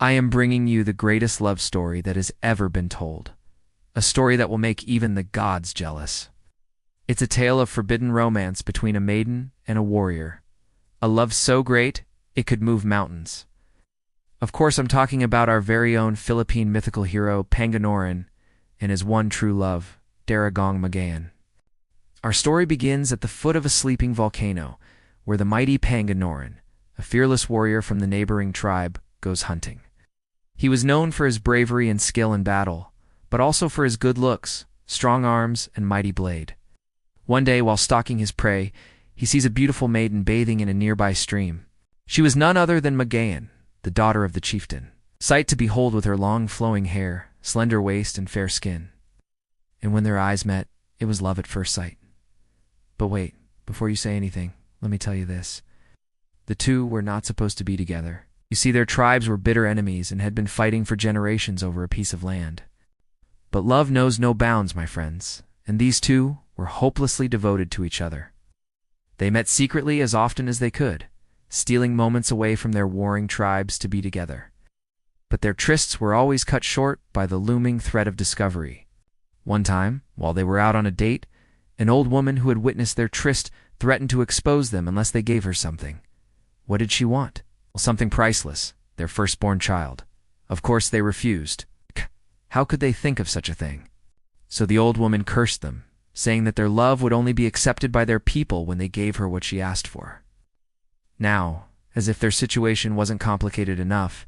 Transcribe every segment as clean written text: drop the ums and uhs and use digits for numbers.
I am bringing you the greatest love story that has ever been told. A story that will make even the gods jealous. It's a tale of forbidden romance between a maiden and a warrior. A love so great, it could move mountains. Of course, I'm talking about our very own Philippine mythical hero, Panganoron, and his one true love, Daragang Magayon. Our story begins at the foot of a sleeping volcano, where the mighty Panganoron, a fearless warrior from the neighboring tribe, goes hunting. He was known for his bravery and skill in battle, but also for his good looks, strong arms, and mighty blade. One day, while stalking his prey, he sees a beautiful maiden bathing in a nearby stream. She was none other than Magayon, the daughter of the chieftain. Sight to behold with her long flowing hair, slender waist, and fair skin. And when their eyes met, it was love at first sight. But wait, before you say anything, let me tell you this. The two were not supposed to be together. You see, their tribes were bitter enemies and had been fighting for generations over a piece of land. But love knows no bounds, my friends, and these two were hopelessly devoted to each other. They met secretly as often as they could, stealing moments away from their warring tribes to be together. But their trysts were always cut short by the looming threat of discovery. One time, while they were out on a date, an old woman who had witnessed their tryst threatened to expose them unless they gave her something. What did she want? Well, something priceless, their firstborn child. Of course they refused. How could they think of such a thing? So the old woman cursed them, saying that their love would only be accepted by their people when they gave her what she asked for. Now, as if their situation wasn't complicated enough,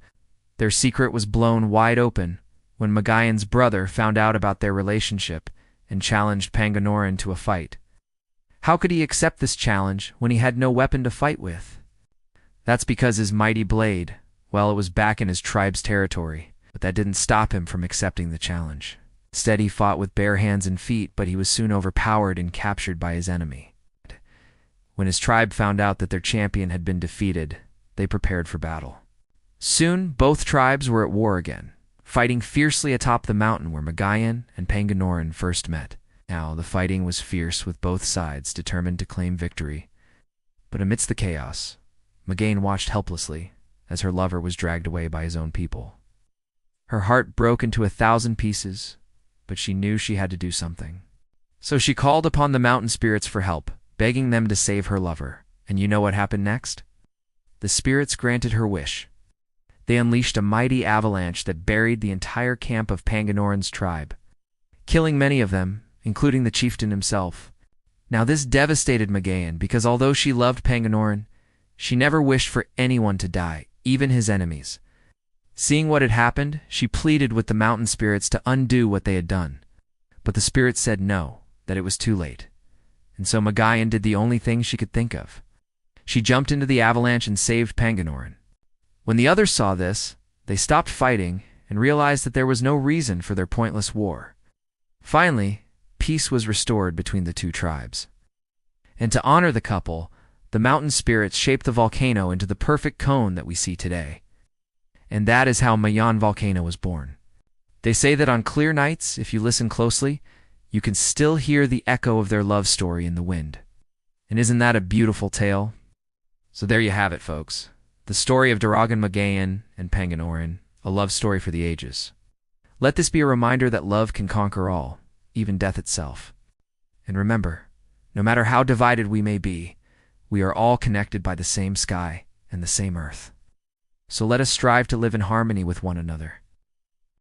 their secret was blown wide open when Magayon's brother found out about their relationship and challenged Panganoron to a fight. How could he accept this challenge when he had no weapon to fight with? That's because his mighty blade, well, it was back in his tribe's territory, but that didn't stop him from accepting the challenge. Instead, he fought with bare hands and feet, but he was soon overpowered and captured by his enemy. When his tribe found out that their champion had been defeated, they prepared for battle. Soon, both tribes were at war again, fighting fiercely atop the mountain where Magayon and Panganoron first met. Now, the fighting was fierce with both sides determined to claim victory. But amidst the chaos, Magayon watched helplessly as her lover was dragged away by his own people. Her heart broke into 1,000 pieces, but she knew she had to do something. So she called upon the mountain spirits for help, begging them to save her lover. And you know what happened next? The spirits granted her wish. They unleashed a mighty avalanche that buried the entire camp of Panganoron's tribe, killing many of them, including the chieftain himself. Now this devastated Magayon because although she loved Panganoron, she never wished for anyone to die, even his enemies. Seeing what had happened, she pleaded with the mountain spirits to undo what they had done. But the spirits said no, that it was too late. And so Magayon did the only thing she could think of. She jumped into the avalanche and saved Panganoron. When the others saw this, they stopped fighting and realized that there was no reason for their pointless war. Finally, peace was restored between the two tribes. And to honor the couple, the mountain spirits shaped the volcano into the perfect cone that we see today. And that is how Mayon Volcano was born. They say that on clear nights, if you listen closely, you can still hear the echo of their love story in the wind. And isn't that a beautiful tale? So there you have it, folks. The story of Daragang Magayon and Panganoron, a love story for the ages. Let this be a reminder that love can conquer all, even death itself. And remember, no matter how divided we may be, we are all connected by the same sky and the same earth. So let us strive to live in harmony with one another.